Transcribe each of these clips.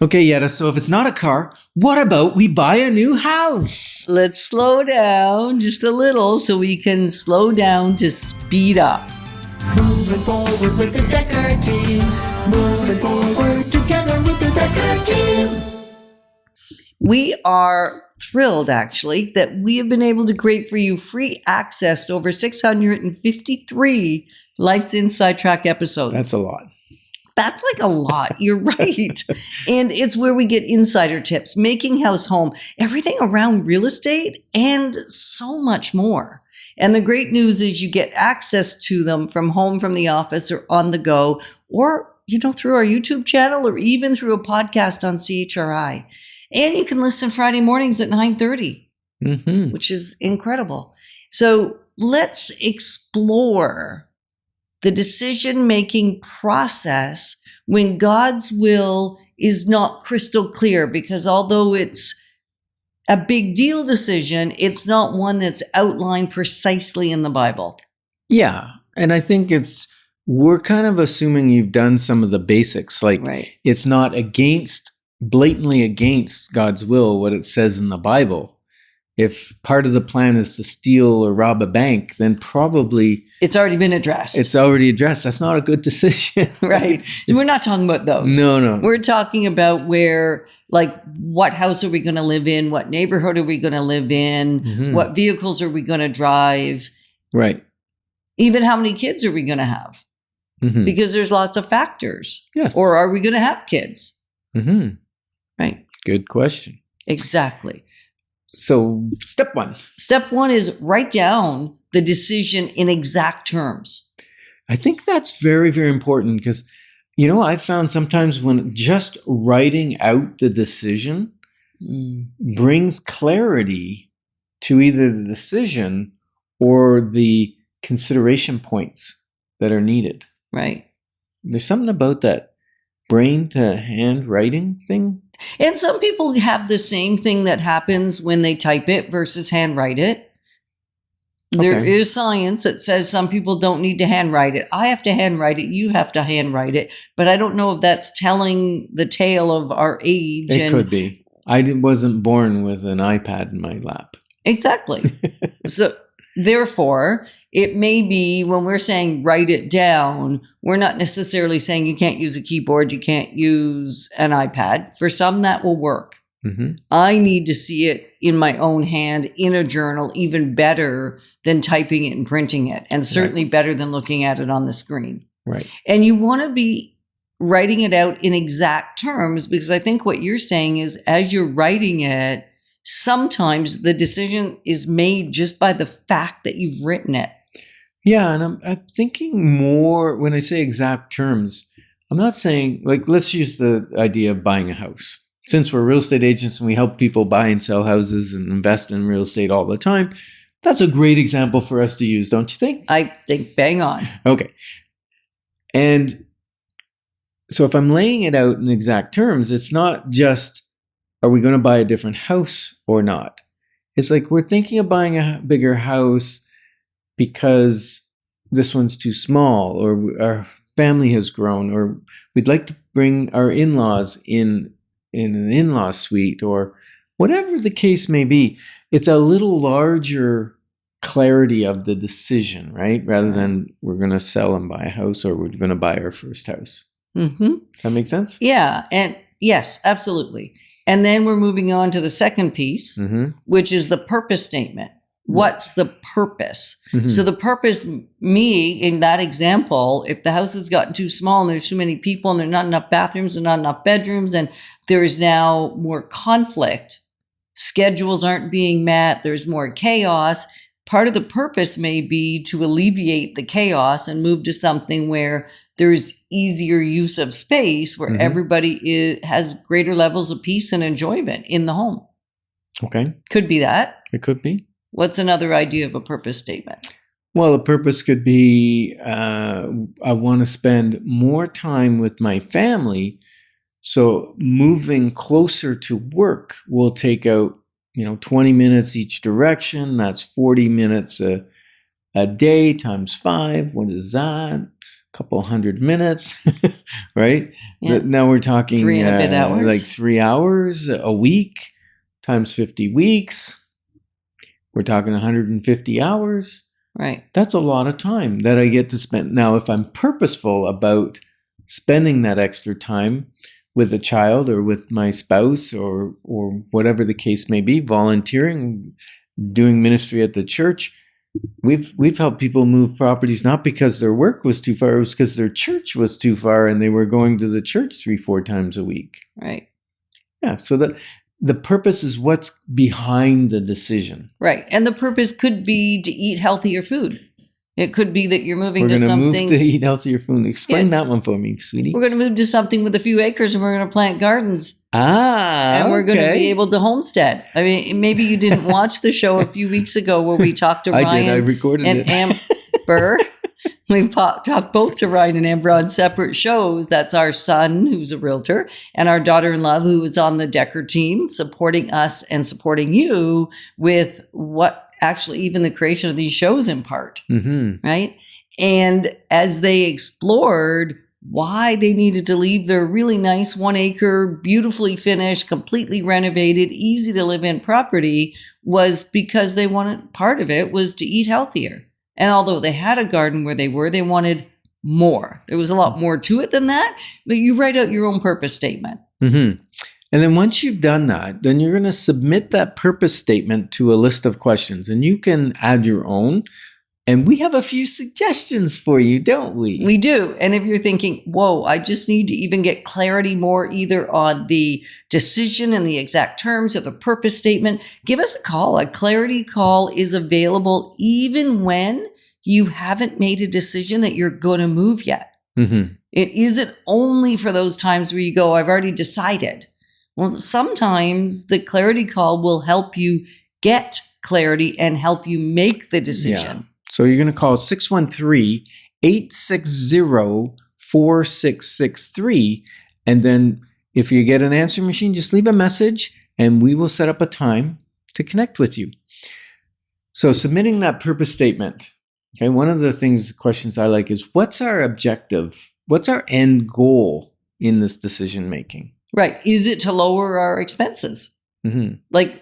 Okay, Yetta, so if it's not a car, what about we buy a new house? Let's slow down just a little so we can slow down to speed up. Moving forward with the Dekker Team. Moving forward together with the Dekker Team. We are thrilled, actually, that we have been able to create for you free access to over 653 Life's Inside Track episodes. That's a lot. That's like a lot. You're right. And it's where we get insider tips, making house home, everything around real estate, and so much more. And the great news is you get access to them from home, from the office, or on the go, or, through our YouTube channel, or even through a podcast on CHRI. And you can listen Friday mornings at 9:30, which is incredible. So let's explore the decision-making process when God's will is not crystal clear, because although it's a big deal decision, it's not one that's outlined precisely in the Bible. Yeah, and I think we're kind of assuming you've done some of the basics, like It's not blatantly against God's will, what it says in the Bible. If part of the plan is to steal or rob a bank, then probably it's already been addressed. It's already addressed. That's not a good decision. Right. We're not talking about those. No. We're talking about where, what house are we going to live in? What neighborhood are we going to live in? What vehicles are we going to drive? Right. Even how many kids are we going to have? Because there's lots of factors. Yes. Or are we going to have kids? Right. Good question. Exactly. So step one. Step one is write down the decision in exact terms. I think that's very, very important because, I've found sometimes when just writing out the decision brings clarity to either the decision or the consideration points that are needed. Right. There's something about that brain to hand writing thing. And some people have the same thing that happens when they type it versus handwrite it. There is science that says some people don't need to handwrite it. I have to handwrite it. You have to handwrite it. But I don't know if that's telling the tale of our age. It could be. I wasn't born with an iPad in my lap. Exactly. So therefore, it may be when we're saying write it down, we're not necessarily saying you can't use a keyboard, you can't use an iPad. For some, that will work. I need to see it in my own hand in a journal, even better than typing it and printing it, and certainly better than looking at it on the screen. Right. And you want to be writing it out in exact terms, because I think what you're saying is as you're writing it, sometimes the decision is made just by the fact that you've written it. Yeah, and I'm thinking more when I say exact terms. I'm not saying, let's use the idea of buying a house. Since we're real estate agents and we help people buy and sell houses and invest in real estate all the time, that's a great example for us to use, don't you think? I think bang on. Okay. And so if I'm laying it out in exact terms, it's not just, are we going to buy a different house or not? It's like we're thinking of buying a bigger house because this one's too small, or our family has grown, or we'd like to bring our in-laws in an in-law suite, or whatever the case may be. It's a little larger clarity of the decision, right? Rather than we're going to sell and buy a house, or we're going to buy our first house. Does that make sense? Yeah. And yes, absolutely. And then we're moving on to the second piece, which is the purpose statement. What's the purpose? So the purpose, in that example, if the house has gotten too small and there's too many people and there's not enough bathrooms and not enough bedrooms, and there is now more conflict, schedules aren't being met, there's more chaos. Part of the purpose may be to alleviate the chaos and move to something where there's easier use of space, where everybody has greater levels of peace and enjoyment in the home. Okay. Could be that. It could be. What's another idea of a purpose statement? Well, the purpose could be I want to spend more time with my family. So moving closer to work will take out 20 minutes each direction. That's 40 minutes a day times 5. What is that? couple hundred minutes, right? Yeah. Now we're talking 3 and a bit hours. like 3 hours a week times 50 weeks. We're talking 150 hours. Right. That's a lot of time that I get to spend. Now, if I'm purposeful about spending that extra time with a child or with my spouse or whatever the case may be, volunteering, doing ministry at the church, we've helped people move properties not because their work was too far, it was because their church was too far and they were going to the church 3-4 times a week. Right. Yeah. So the purpose is what's behind the decision. Right. And the purpose could be to eat healthier food. It could be that you're moving We're to going to something. move to eat healthier food. Explain Yeah. that one for me, sweetie. We're going to move to something with a few acres and we're going to plant gardens. And We're going to be able to homestead. I mean, maybe you didn't watch the show a few weeks ago where we talked to Ryan I did. I recorded and it. Amber. We've talked both to Ryan and Amber on separate shows. That's our son, who's a realtor, and our daughter-in-law, who is on the Dekker team, supporting us and supporting you with what actually even the creation of these shows in part, right? And as they explored why they needed to leave their really nice 1 acre, beautifully finished, completely renovated, easy to live in property, was because they wanted, part of it was to eat healthier. And although they had a garden where they wanted more. There was a lot more to it than that, but you write out your own purpose statement. And then once you've done that, then you're going to submit that purpose statement to a list of questions, and you can add your own. And we have a few suggestions for you, don't we? We do. And if you're thinking, whoa, I just need to even get clarity more either on the decision and the exact terms of the purpose statement, give us a call. A clarity call is available even when you haven't made a decision that you're going to move yet. It isn't only for those times where you go, I've already decided. Well, sometimes the clarity call will help you get clarity and help you make the decision. Yeah. So you're going to call 613-860-4663. And then if you get an answer machine, just leave a message and we will set up a time to connect with you. So submitting that purpose statement. Okay. One of the questions I like is, what's our objective? What's our end goal in this decision making? Right. Is it to lower our expenses? Like,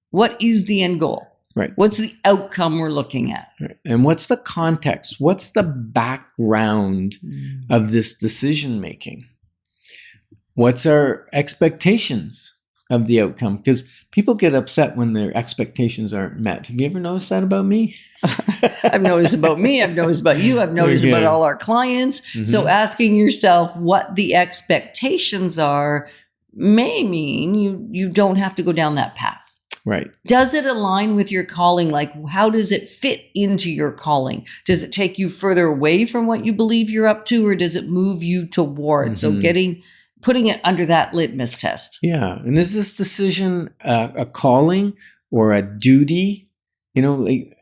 what is the end goal? Right. What's the outcome we're looking at? Right. And what's the context? What's the background of this decision making? What's our expectations of the outcome? Because people get upset when their expectations aren't met. Have you ever noticed that about me? I've noticed about me. I've noticed about you. I've noticed about all our clients. So asking yourself what the expectations are may mean you don't have to go down that path. Right. Does it align with your calling? Like, how does it fit into your calling? Does it take you further away from what you believe you're up to, or does it move you toward? So putting it under that litmus test. Yeah. And is this decision a calling or a duty? You know, like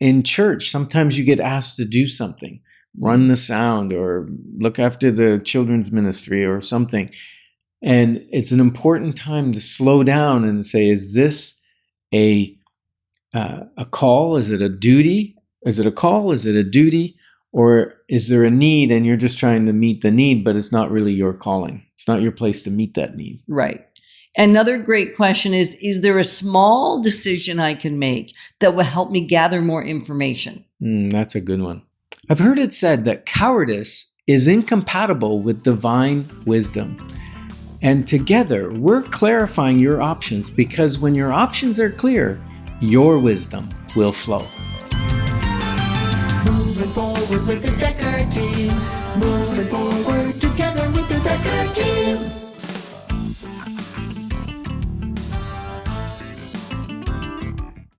in church, sometimes you get asked to do something, run the sound or look after the children's ministry or something. And it's an important time to slow down and say, is this a call? Is it a duty? Is it a call? Is it a duty? Or is there a need and you're just trying to meet the need, but it's not really your calling? It's not your place to meet that need. Right. Another great question is there a small decision I can make that will help me gather more information? That's a good one. I've heard it said that cowardice is incompatible with divine wisdom. And together, we're clarifying your options, because when your options are clear, your wisdom will flow. Moving forward with the Dekker Team. Moving forward.